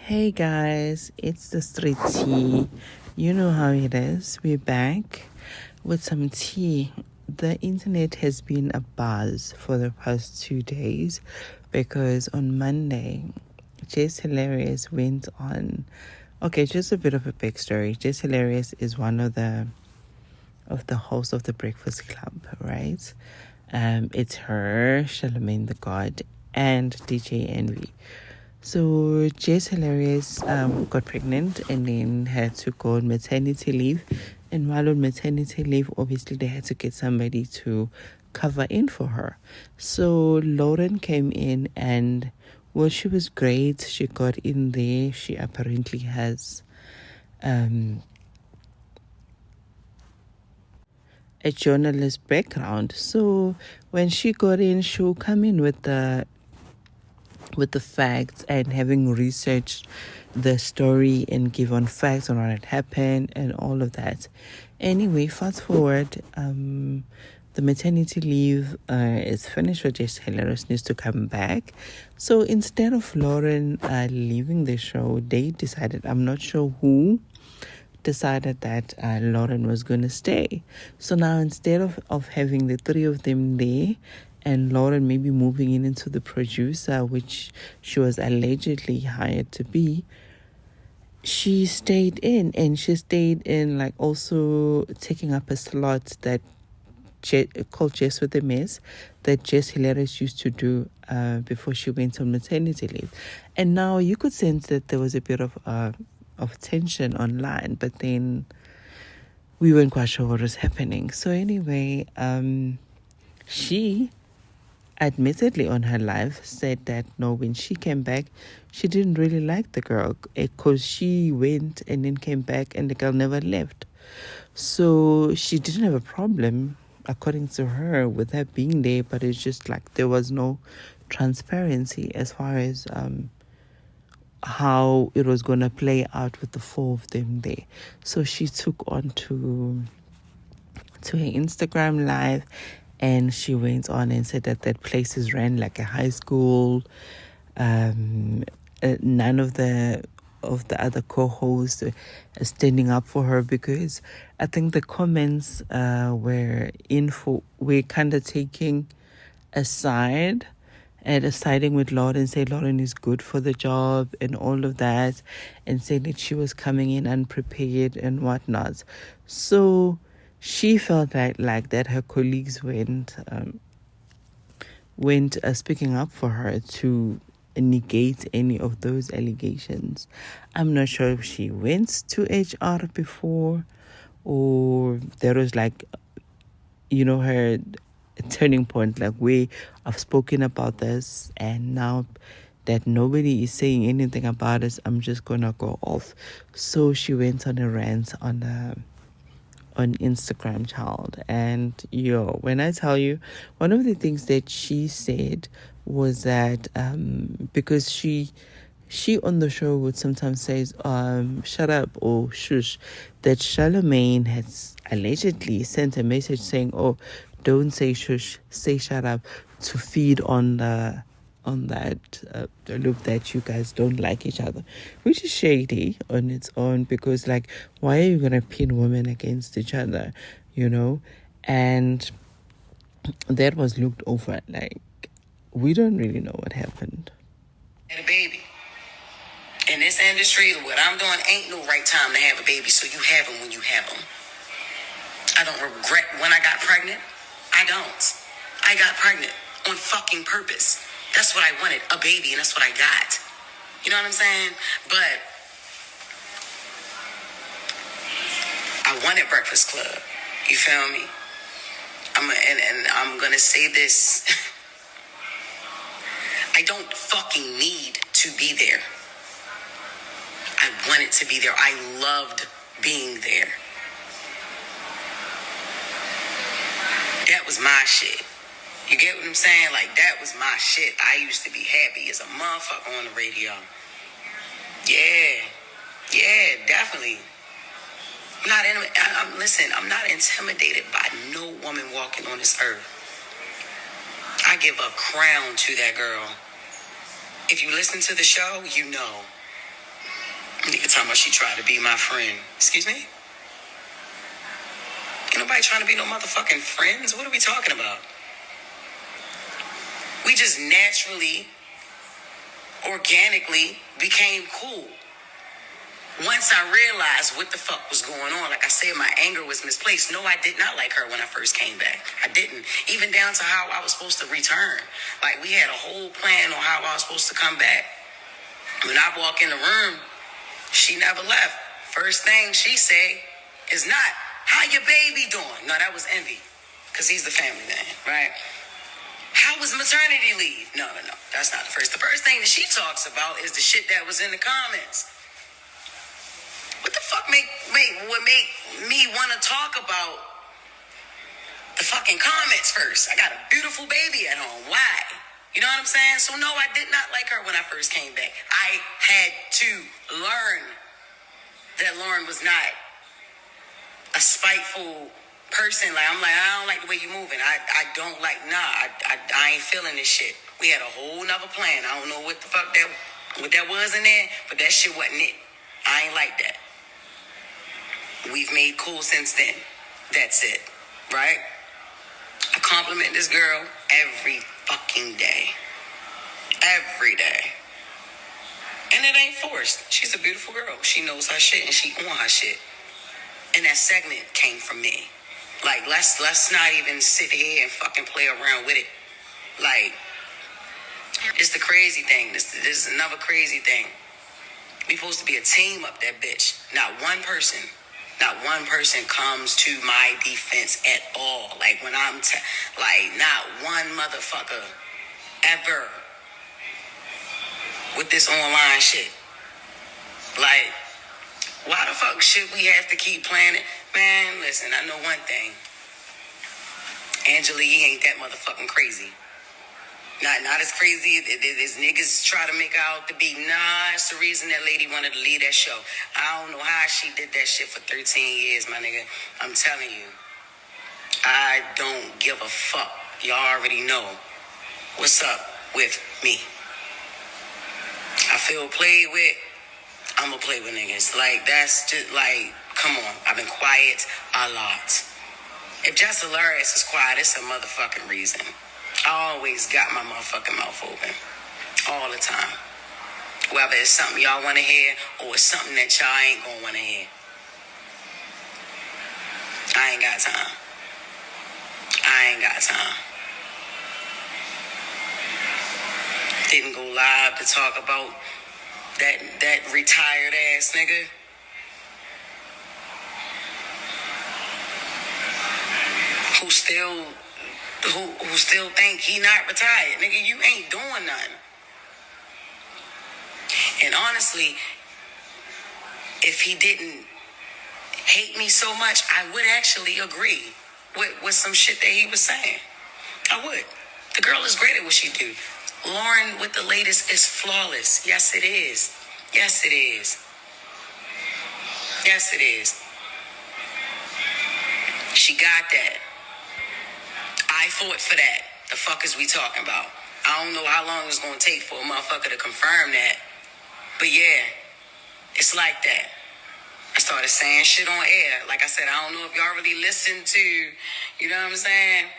Hey guys, it's the street tea. You know how it is. We're back with some tea. The internet has been a buzz for the past 2 days because on Monday, Jess Hilarious went on. Okay, just a bit of a backstory. Jess Hilarious is one of the hosts of the Breakfast Club, right? It's her, Charlemagne the God, and DJ Envy. So Jess Hilarious got pregnant and then had to go on maternity leave. And while on maternity leave, obviously they had to get somebody to cover in for her. So Lauren came in and, well, she was great. She got in there. She apparently has a journalist background. So when she got in, she'll come in with the facts and having researched the story and given facts on what had happened and all of that. Anyway, fast forward, the maternity leave is finished for Jess Hilarious, needs to come back. So instead of Lauren leaving the show, they decided, I'm not sure who, decided that Lauren was going to stay. So now instead of having the three of them there and Lauren maybe moving into the producer, which she was allegedly hired to be, she stayed in, and she stayed in like also taking up a slot that called Jess with a Mess that Jess Hilarious used to do before she went on maternity leave. And now you could sense that there was a bit of tension online, but then we weren't quite sure what was happening. So anyway, she admittedly on her live said that no, when she came back, she didn't really like the girl because she went and then came back and the girl never left. So she didn't have a problem, according to her, with her being there, but it's just like there was no transparency as far as how it was going to play out with the four of them there. So she took on to her Instagram live and she went on and said that place is ran like a high school. None of the other co-hosts are standing up for her because I think the comments were kind of taking a side and siding with Lauren, say Lauren is good for the job and all of that, and saying that she was coming in unprepared and whatnot. So she felt like that her colleagues went speaking up for her to negate any of those allegations. I'm not sure if she went to HR before or there was her turning point, like where I've spoken about this and now that nobody is saying anything about it, I'm just gonna go off. So she went on a rant on Instagram, child. And when I tell you, one of the things that she said was that because she on the show would sometimes say shut up or shush, that Charlemagne has allegedly sent a message saying, oh, don't say shush, say shut up, to feed on that loop that you guys don't like each other, which is shady on its own, because like, why are you gonna pin women against each other, and that was looked over. Like, we don't really know what happened. Had a baby. In this industry, what I'm doing ain't no right time to have a baby, so you have them when you have them. I don't regret when I got pregnant. I don't. I got pregnant on fucking purpose. That's what I wanted, a baby, and that's what I got. You know what I'm saying? But I wanted Breakfast Club. You feel me? I'm gonna say this. I don't fucking need to be there. I wanted to be there. I loved being there. That was my shit. You get what I'm saying? Like, that was my shit. I used to be happy as a motherfucker on the radio. Yeah, definitely. I'm not intimidated by no woman walking on this earth. I give a crown to that girl. If you listen to the show, you know. Nigga talking about she tried to be my friend. Excuse me? Ain't nobody trying to be no motherfucking friends. What are we talking about? We just naturally, organically became cool. Once I realized what the fuck was going on, like I said, my anger was misplaced. No, I did not like her when I first came back. I didn't. Even down to how I was supposed to return. Like, we had a whole plan on how I was supposed to come back. When I walk in the room, she never left. First thing she say is not, how your baby doing? No, that was Envy, because he's the family man, right? How was maternity leave? No. That's not the first. The first thing that she talks about is the shit that was in the comments. What the fuck would make me want to talk about the fucking comments first? I got a beautiful baby at home. Why? You know what I'm saying? So no, I did not like her when I first came back. I had to learn that Lauren was not a spiteful person. Like, I'm like, I don't like the way you moving. I don't like, I ain't feeling this shit. We had a whole nother plan. I don't know what the fuck what that was in there, but that shit wasn't it. I ain't like that. We've made cool since then. That's it. Right? I compliment this girl every fucking day. Every day. And it ain't forced. She's a beautiful girl. She knows her shit and she on her shit. And that segment came from me. Like, let's not even sit here and fucking play around with it. Like, it's the crazy thing. This is another crazy thing. We supposed to be a team up that bitch. Not one person comes to my defense at all. Like, when I'm like, not one motherfucker ever with this online shit. Like, why the fuck should we have to keep playing it? Man, listen, I know one thing. Angela Yee ain't that motherfucking crazy. Not as crazy as niggas try to make out to be. Nah, it's the reason that lady wanted to leave that show. I don't know how she did that shit for 13 years, my nigga. I'm telling you. I don't give a fuck. Y'all already know what's up with me. I feel played with. I'm gonna play with niggas. Like, that's just like, come on. I've been quiet a lot. If Jess Hilarious is quiet, it's a motherfucking reason. I always got my motherfucking mouth open. All the time. Whether it's something y'all want to hear or it's something that y'all ain't gonna want to hear. I ain't got time. Didn't go live to talk about that retired ass nigga. Who still think he not retired. Nigga, you ain't doing nothing. And honestly, if he didn't hate me so much, I would actually agree with some shit that he was saying. I would. The girl is great at what she do. Lauren with the latest is flawless. Yes, it is. Yes, it is. Yes, it is. She got that. I fought for that. The fuck is we talking about? I don't know how long it's gonna take for a motherfucker to confirm that. But yeah, it's like that. I started saying shit on air. Like I said, I don't know if y'all really listen to, you know what I'm saying?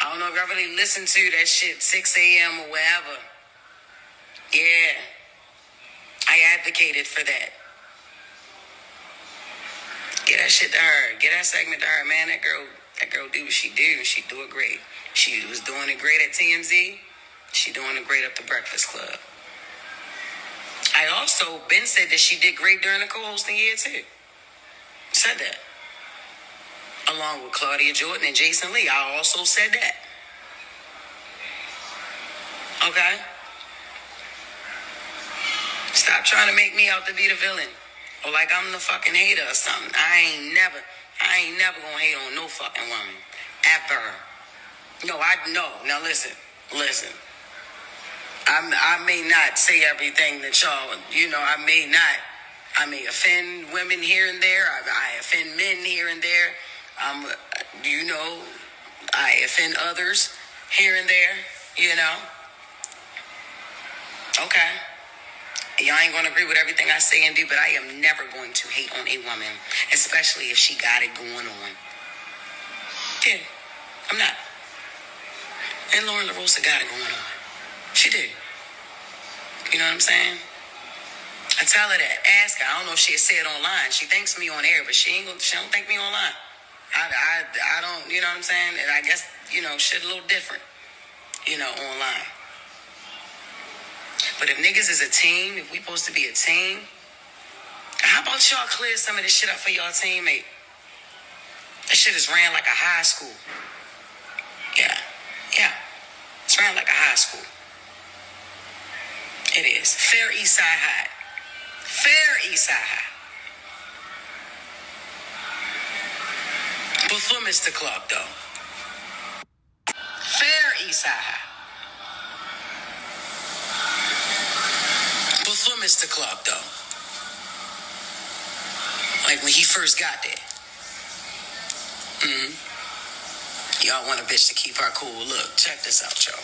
I don't know if y'all really listen to that shit 6 a.m. or wherever. Yeah. I advocated for that. Get that shit to her. Get that segment to her, man. That girl do what she do, and she do it great. She was doing it great at TMZ. She doing it great up the Breakfast Club. I also been said that she did great during the co-hosting year too. Said that. Along with Claudia Jordan and Jason Lee. I also said that. Okay? Stop trying to make me out to be the villain. Or like I'm the fucking hater or something. I ain't never gonna hate on no fucking woman. Ever. No. Now listen. I may not say everything that y'all, I may offend women here and there. I offend men here and there. I offend others here and there, Okay. Y'all ain't gonna agree with everything I say and do, but I am never going to hate on a woman, especially if she got it going on. Yeah, I'm not. And Lauren LaRosa got it going on. She did. You know what I'm saying? I tell her that. Ask her. I don't know if she'll say it online. She thanks me on air, but she don't thank me online. I don't, you know what I'm saying? And I guess, shit a little different, online. But if niggas is a team, if we supposed to be a team, how about y'all clear some of this shit up for y'all teammate? That shit is ran like a high school. Yeah. It's ran like a high school. It is. Fair East Side High. Fair East Side High. Performance the club, though. Fair East Side High. Performance the club, though. Like when he first got there. Y'all want a bitch to keep her cool. Look, check this out, y'all.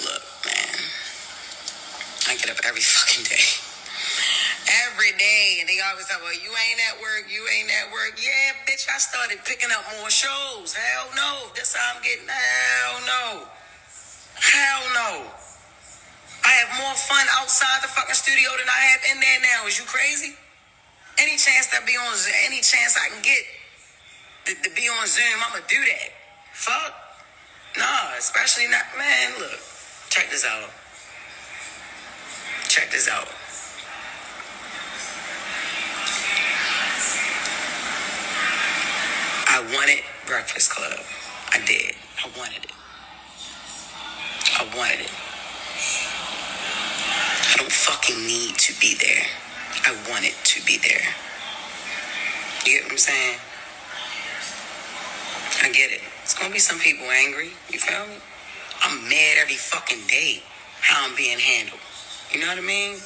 Look, man. I get up every fucking day. Every day. And they always talk about, you ain't at work. Yeah, bitch, I started picking up more shows. Hell no. That's how I'm getting. Hell no. I have more fun outside the fucking studio than I have in there now. Is you crazy? Any chance that be on Zoom, any chance I can get to be on Zoom, I'ma do that. Fuck. Nah, especially not, man, look. Check this out. I wanted Breakfast Club. I did. I wanted it. I don't fucking need to be there. I want it to be there. You get what I'm saying? I get it. It's gonna be some people angry. You feel me? I'm mad every fucking day how I'm being handled. You know what I mean?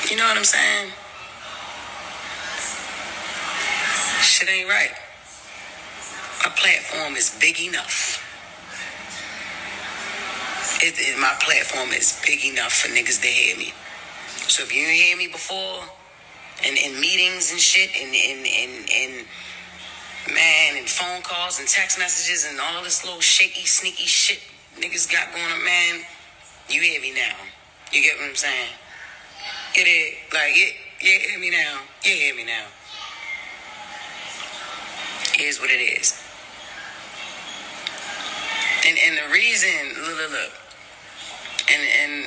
You know what I'm saying? Shit ain't right. My platform is big enough. My platform is big enough for niggas to hear me. So if you didn't hear me before, in meetings and shit, and phone calls and text messages and all this little shaky, sneaky shit niggas got going on, man, you hear me now. You get what I'm saying? You hear me now. You hear me now. Here's what it is. And the reason, look. And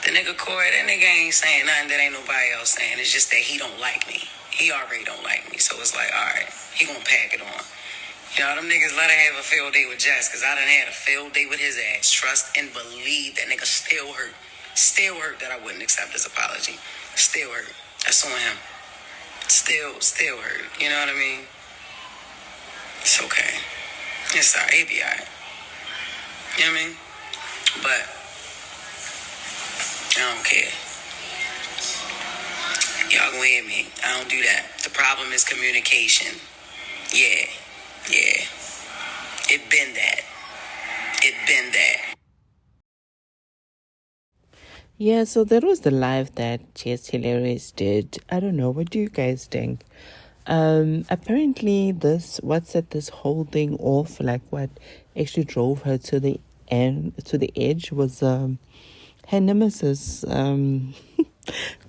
the nigga Corey, that nigga ain't saying nothing that ain't nobody else saying. It's just that he don't like me. He already don't like me. So it's like, all right, he gonna pack it on. Them niggas let her have a field day with Jess, because I done had a field day with his ass. Trust and believe that nigga still hurt. Still hurt that I wouldn't accept his apology. Still hurt. That's on him. Still hurt. You know what I mean? It's okay. It's alright. He'll be alright. You know what I mean? But I don't care. Y'all gonna hear me. I don't do that. The problem is communication. Yeah. It been that. Yeah, so that was the live that Jess Hilarious did. I don't know. What do you guys think? Apparently this whole thing off, like what actually drove her to the edge was her nemesis,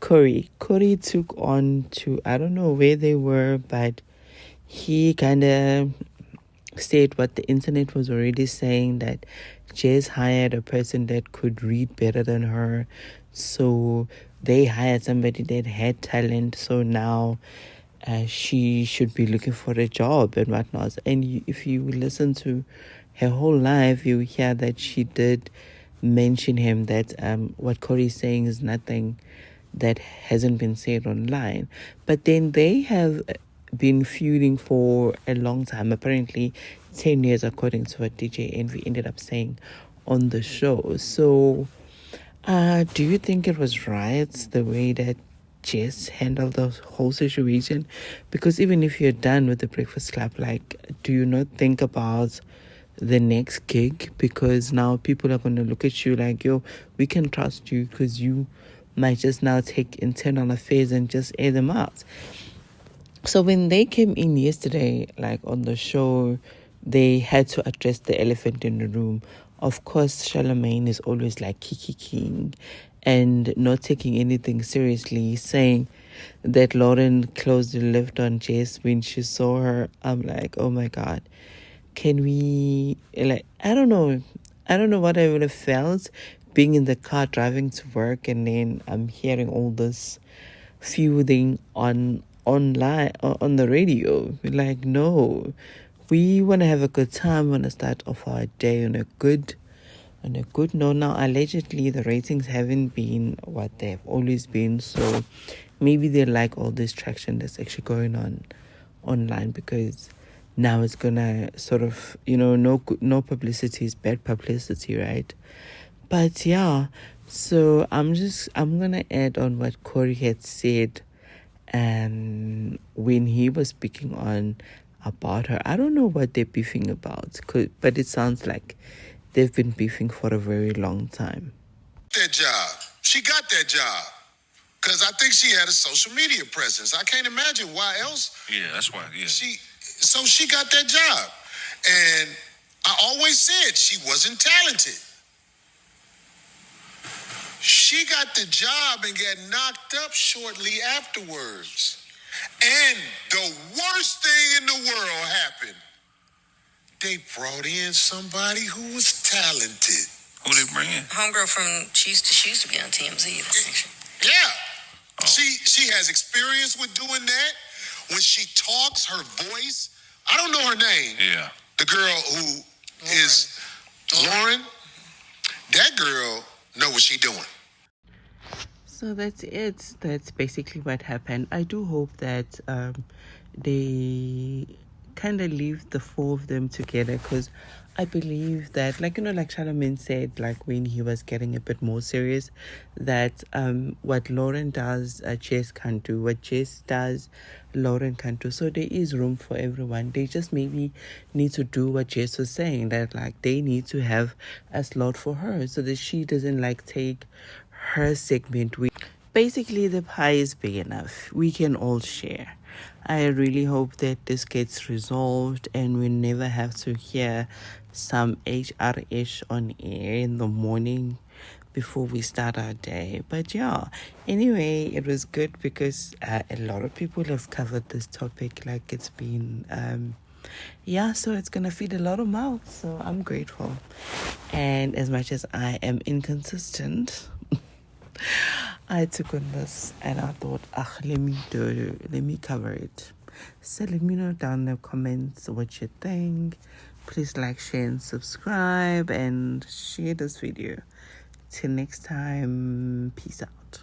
Corey. Corey took on to, I don't know where they were, but he kind of said what the internet was already saying, that Jess hired a person that could read better than her. So they hired somebody that had talent. So now she should be looking for a job and whatnot. And if you listen to her whole life, you hear that she did mention him, that what Corey's saying is nothing that hasn't been said online. But then they have been feuding for a long time, apparently 10 years, according to what DJ Envy ended up saying on the show. So do you think it was right the way that Jess handled the whole situation? Because even if you're done with the Breakfast Club, like, do you not think about the next gig, because now people are going to look at you like, yo, we can trust you because you might just now take internal affairs and just air them out. So when they came in yesterday, like on the show, they had to address the elephant in the room. Of course, Charlemagne is always like Kiki King and not taking anything seriously, saying that Lauren closed the lift on Jess when she saw her. I'm like, oh my God, can we, like, I don't know what I would have felt being in the car driving to work, and then I'm hearing all this feuding online on the radio. Like, no, we want to have a good time. We want to start off our day on a good note. Now, allegedly, the ratings haven't been what they've always been, so maybe they like all this traction that's actually going on online, because now it's gonna sort of, no publicity is bad publicity, right? But yeah, so I'm gonna add on what Corey had said, and when he was speaking on about her. I don't know what they're beefing about, but it sounds like they've been beefing for a very long time. That job. She got that job. Because I think she had a social media presence. I can't imagine why else. Yeah, that's why. Yeah. So she got that job. And I always said she wasn't talented. She got the job and got knocked up shortly afterwards. And the worst thing in the world happened. They brought in somebody who was talented. Who they bring in? Homegirl from she used to be on TMZ. Yeah. Oh. She has experience with doing that. When she talks, her voice. I don't know her name. Yeah. The girl who is Lauren. That girl know what she doing. So that's it. That's basically what happened. I do hope that they kind of leave the four of them together, because I believe that, like Charlemagne said, like when he was getting a bit more serious, that what Lauren does, Jess can't do. What Jess does, Lauren can't do. So there is room for everyone. They just maybe need to do what Jess was saying, that like they need to have a slot for her so that she doesn't like take her segment. Basically, the pie is big enough. We can all share. I really hope that this gets resolved and we never have to hear some HR-ish on air in the morning before we start our day. But yeah, anyway, it was good because a lot of people have covered this topic. Like, it's been so it's gonna feed a lot of mouths, so I'm grateful. And as much as I am inconsistent, I took on this and I thought, let me cover it. So let me know down in the comments what you think. Please like, share, and subscribe, and share this video. Till next time, peace out.